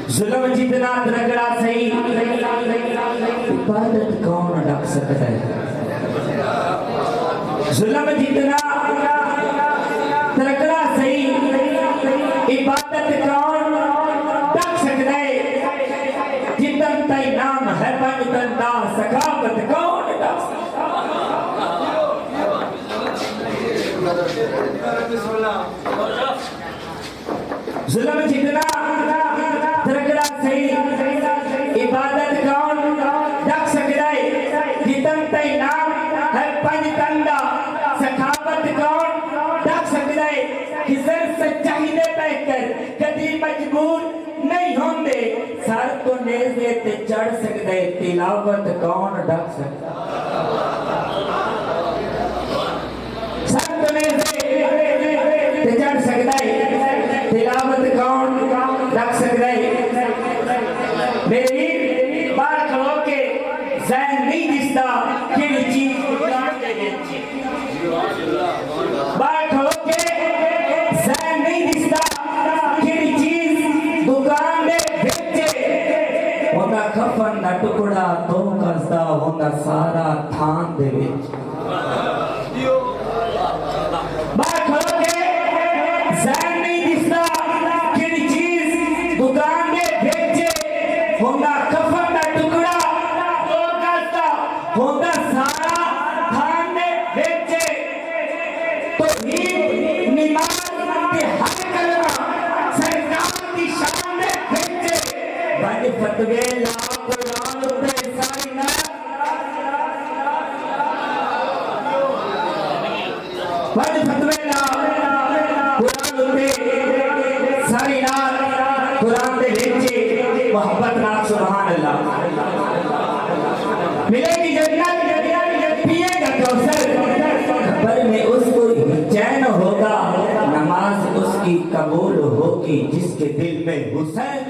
जुल्म जितना तगड़ा सही, इबादत कौन ढक सकता है? जुल्म जितना तगड़ा सही, इबादत कौन ढक सकता है? जितन तई नाम है पंजतन दा सखावत कौन ढक सकता है? जुल्म जितना तगड़ा सही, इबादत कौन ढक सकता है? जितन तई नाम है पंजतन दा सखावत कौन ढक सकता है? किसर सच्चाई दे पैकर कदी मजबूर नहीं होंदे, सर तो नेज़े ते चढ़ सकता है, तिलावत कौन ढक सकता है? सर तो नेज़े ते चढ़ सकता है, तिलावत कौन ढक सकता है? मेरी बात खड़ो के ज़हन नहीं दिसता कि चीज दुकान दे बेची, बात खड़ो के ज़हन नहीं दिसता कि चीज दुकान दे बेचे। होंदा खफन दा टुकड़ा तो कसदा होंदा सारा थान दे विच। बात खड़ो के ज़हन नहीं दिसता कि चीज दुकान दे बेचे। होंदा खफन दा टुकड़ा तो कसदा होंदा सारा थान दे बेचे। तो ही निमाज के हक करना सरकार की शान दे बेचे। बद फतवे ला कुरान पे सारी ना, बद फतवे ला कुरान पे सारी रात कुरान दे बेचे। मोहब्बत नाम सुभान अल्लाह। मिलेगी जन्नत पिएगा कौसर, खबर में उसको चैन होगा, नमाज उसकी कबूल होगी जिसके दिल में हुसैन